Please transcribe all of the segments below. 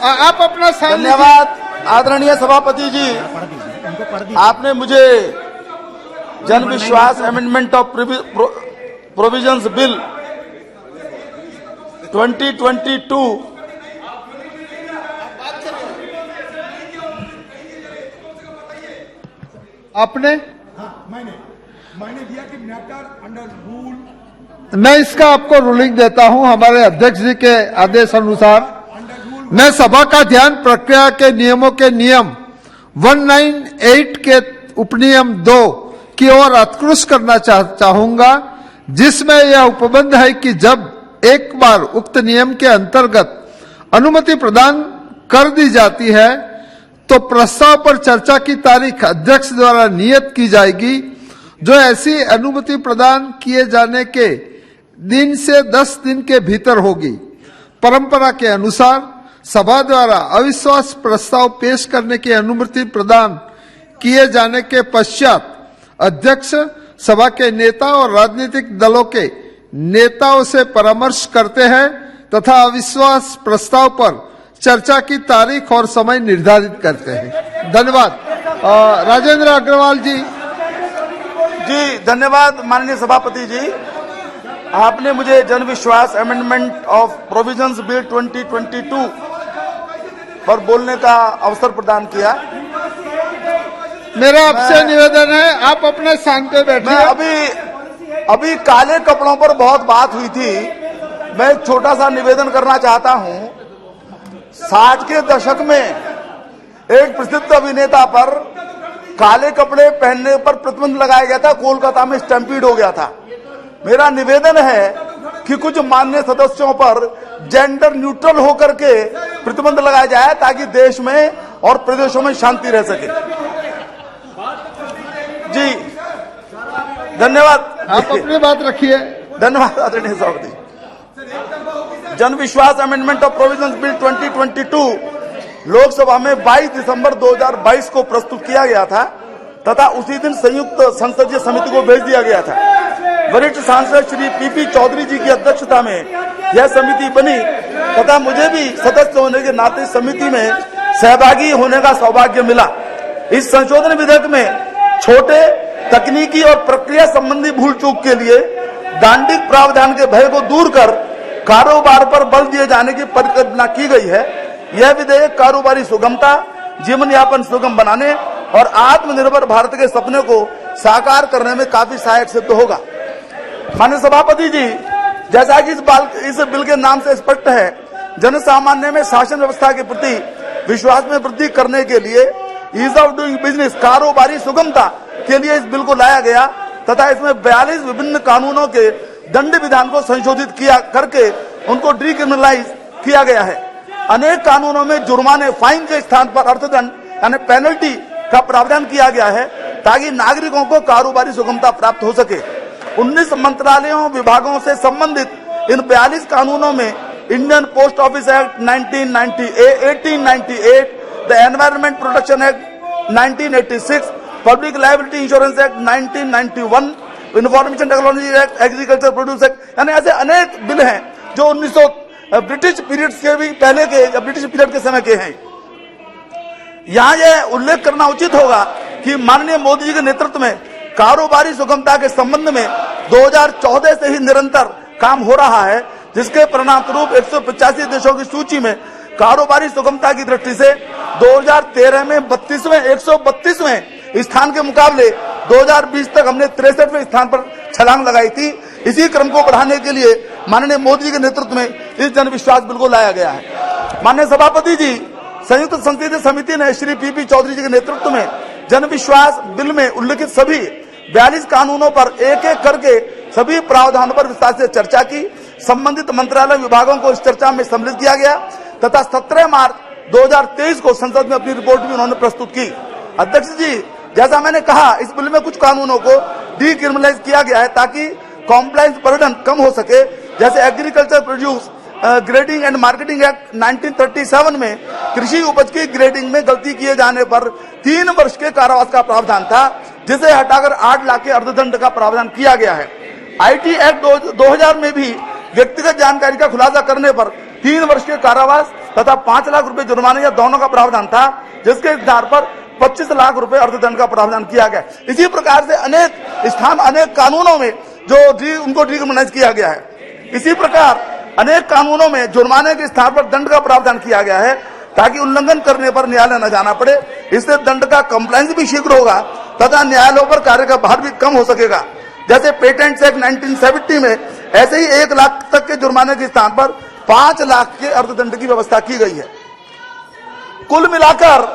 आप अपना स्थान लीजिए। धन्यवाद आदरणीय सभापति जी, आपने मुझे जन विश्वास अमेंडमेंट ऑफ प्रोविजंस बिल 2022 आपने मैंने दिया कि मैटर अंडर रूल मैं इसका आपको रूलिंग देता हूं। हमारे अध्यक्ष जी के आदेश अनुसार मैं सभा का ध्यान प्रक्रिया के नियमों के नियम 198 के उपनियम 2 की ओर उत्कृष्ट करना चाहूंगा, जिसमें यह उपबंध है कि जब एक बार उक्त नियम के अंतर्गत अनुमति प्रदान कर दी जाती है तो प्रस्ताव पर चर्चा की तारीख अध्यक्ष द्वारा नियत की जाएगी, जो ऐसी अनुमति प्रदान किए जाने के दिन से 10 दिन के भीतर होगी। परंपरा के अनुसार सभा द्वारा अविश्वास प्रस्ताव पेश करने की अनुमति प्रदान किए जाने के पश्चात अध्यक्ष सभा के नेता और राजनीतिक दलों के नेताओं से परामर्श करते हैं तथा अविश्वास प्रस्ताव पर चर्चा की तारीख और समय निर्धारित करते हैं। धन्यवाद। राजेंद्र अग्रवाल जी। जी धन्यवाद माननीय सभापति जी, आपने मुझे जन विश्वास अमेंडमेंट ऑफ प्रोविजंस बिल 2022 पर बोलने का अवसर प्रदान किया। मेरा आपसे निवेदन है आप अपने स्थान पे बैठिए। अभी काले कपड़ों पर बहुत बात हुई थी, मैं एक छोटा सा निवेदन करना चाहता हूं। 60 के दशक में एक प्रसिद्ध अभिनेता पर काले कपड़े पहनने पर प्रतिबंध लगाया गया था, कोलकाता में स्टैम्पीड हो गया था। मेरा निवेदन है कि कुछ माननीय सदस्यों पर जेंडर न्यूट्रल होकर के प्रतिबंध लगाया जाए ताकि देश में और प्रदेशों में शांति रह सके। जी धन्यवाद। आप अपनी बात रखिए। धन्यवाद आदरणीय सभापति। जन विश्वास amendment of provisions bill 2022 Lok Sabha में 22 दिसंबर 2022 को प्रस्तुत किया गया था तथा उसी दिन संयुक्त संसदीय समिति को भेज दिया गया था। वरिष्ठ सांसद श्री पीपी चौधरी जी की अध्यक्षता में यह समिति बनी तथा मुझे भी सदस्य होने के नाते समिति में सहभागी होने का सौभाग्य मिला। इस संशोधन विधेयक में छोटे तकनीकी और प्रक्रिया संबंधी भूल चूक के लिए दांडिक प्रावधान के भय को दूर कर कारोबार पर बल दिए जाने की परिकल्पना की गई है। यह विधेयक कारोबारी सुगमता, जीवन यापन सुगम बनाने और आत्मनिर्भर भारत के सपने को साकार करने में काफी सहायक सिद्ध होगा। माननीय सभापति जी, जैसा कि इस बिल के नाम से स्पष्ट है, जन सामान्य में शासन व्यवस्था के प्रति विश्वास में वृद्धि करने के लिए ईज ऑफ डूइंग बिजनेस, कारोबारी सुगमता के लिए इस बिल को लाया गया तथा इसमें 42 विभिन्न कानूनों के दंड विधान को संशोधित किया करके उनको डिक्रिमिनलाइज किया गया है। अनेक कानूनों में जुर्माने, फाइन के स्थान पर अर्थदंड यानी पेनल्टी का प्रावधान किया गया है ताकि नागरिकों को कारोबारी सुगमता प्राप्त हो सके। 19 मंत्रालयों विभागों से संबंधित इन 42 कानूनों में Indian post office act 1898, the environment protection act 1986, public liability insurance act 1991, information technology act, agriculture produce act, यानी ऐसे अनेक बिल हैं जो 1900 ब्रिटिश पीरियड के भी पहले के या ब्रिटिश पीरियड के समय के हैं। यहाँ यह उल्लेख करना उचित होगा कि माननीय मोदी जी के नेतृत्व में कारोबारी सुगमता के संबंध में 2014 से ही निरंतर काम हो रहा है, जिसके परिणाम स्वरूप 185 देशों की सूची में कारोबारी सुगमता की दृष्टि से 2013 में 132वें स्थान के मुकाबले 2020 तक हमने 63वें स्थान पर छलांग लगाई थी। इसी क्रम को बढ़ाने के लिए माननीय मोदी जी के नेतृत्व में इस जन विश्वास बिल को लाया गया है। माननीय सभापति जी, संयुक्त संसदीय समिति ने श्री पीपी चौधरी जी के नेतृत्व में जन विश्वास बिल में उल्लिखित सभी 42 कानूनों पर एक एक करके सभी प्रावधानों पर विस्तार से चर्चा की। संबंधित मंत्रालय विभागों को इस चर्चा में सम्मिलित किया गया तथा 17 मार्च 2023 को संसद में अपनी रिपोर्ट भी उन्होंने प्रस्तुत की। अध्यक्ष जी, जैसा मैंने कहा, इस बिल में कुछ कानूनों को डीक्रिमिनलाइज किया गया है ताकि कॉम्प्लायंस बर्डन कम हो सके। जैसे agriculture produce grading and marketing act 1937 में कृषि उपज की ग्रेडिंग में गलती किए जाने पर 3 वर्ष के कारावास का प्रावधान था, जिसे हटाकर 8 लाख के अर्थदंड का प्रावधान किया गया है। IT एक्ट 2000 में भी व्यक्तिगत जानकारी का खुलासा करने पर 3 वर्ष के कारावास तथा 5 लाख रुपए जुर्माने या दोनों का प्रावधान था, जिसके आधार पर 25 लाख रुपए अर्थदंड का प्रावधान किया गया। इसी प्रकार से अनेक स्थान, अनेक कानूनों में जो उनको डिक्रिमिनलाइज किया गया है। इसी प्रकार अनेक कानूनों में जुर्माने के स्थान पर दंड का प्रावधान किया गया है, ताकि उल्लंघन करने पर न्यायालय न जाना पड़े। इससे दंड का कंप्लायंस भी शीघ्र होगा तथा न्यायालयों पर कार्य का भार भी कम हो सकेगा। जैसे पेटेंट्स एक्ट 1970 में ऐसे ही 1 लाख तक के जुर्माने के स्थान पर 5 लाख के अर्थदंड की व्यवस्था की गई है। कुल मिलाकर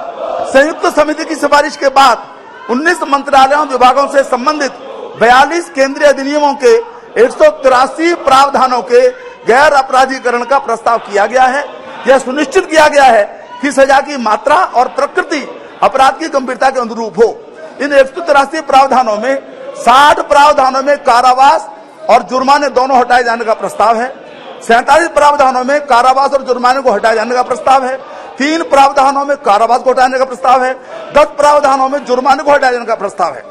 संयुक्त समिति की सिफारिश के बाद 19 मंत्रालयों विभागों से संबंधित 42 केंद्रीय अधिनियमों के 183 प्रावधानों के गैर अपराधीकरण का प्रस्ताव किया गया है। यह सुनिश्चित किया गया है कि सजा की मात्रा और प्रकृति अपराध की गंभीरता के अनुरूप हो। इन 183 प्रावधानों में 60 प्रावधानों में कारावास और जुर्माने दोनों हटाए जाने का प्रस्ताव है। 47 प्रावधानों में कारावास और जुर्माने को हटाए जाने का प्रस्ताव है। 3 प्रावधानों में कारावास को हटाने का प्रस्ताव है। 10 प्रावधानों में जुर्माने को हटाए जाने का प्रस्ताव है।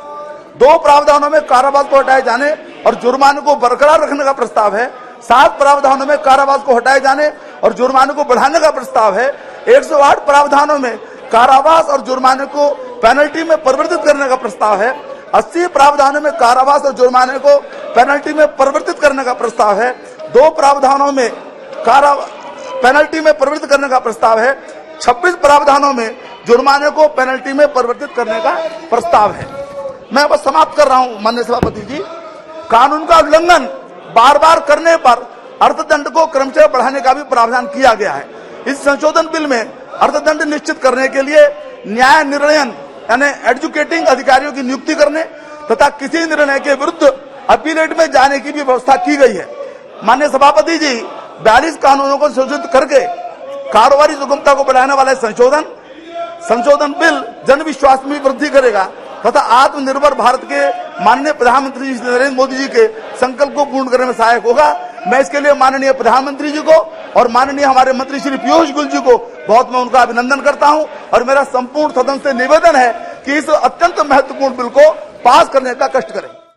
2 प्रावधानों में कारावास को हटाए जाने और जुर्माने को बरकरार रखने का प्रस्ताव है। 7 प्रावधानों में कारावास को हटाए जाने और जुर्माने को बढ़ाने का प्रस्ताव है। 108 प्रावधानों में कारावास और जुर्माने को पेनल्टी में परिवर्तित करने का प्रस्ताव है। 80 प्रावधानों में कारावास और जुर्माने को पेनल्टी में परिवर्तित करने का प्रस्ताव है। 2 प्रावधानों में पेनल्टी में परिवर्तित करने का प्रस्ताव है। 26 प्रावधानों में जुर्माने को पेनल्टी में परिवर्तित करने का प्रस्ताव है। मैं बस समाप्त कर रहा हूं माननीय सभापति जी। कानून का उल्लंघन बार बार करने पर अर्थदंड को क्रमशः बढ़ाने का भी प्रावधान किया गया है। इस संशोधन बिल में अर्थदंड निश्चित करने के लिए न्याय निर्णयन यानी एडजुकेटिंग अधिकारियों की नियुक्ति करने तथा किसी निर्णय के विरुद्ध अपीलेट में जाने की भी व्यवस्था की गई है। माननीय सभापति जी, 42 कानूनों को संशोधित करके कारोबारी सुगमता को बढ़ाने वाला संशोधन बिल जन विश्वास में वृद्धि करेगा तथा आत्मनिर्भर भारत के माननीय प्रधानमंत्री श्री नरेंद्र मोदी जी के संकल्प को पूर्ण करने में सहायक होगा। मैं इसके लिए माननीय प्रधानमंत्री जी को और माननीय हमारे मंत्री श्री पीयूष गोयल जी को मैं उनका अभिनंदन करता हूं और मेरा संपूर्ण सदन से निवेदन है कि इस अत्यंत महत्वपूर्ण बिल को पास करने का कष्ट करें।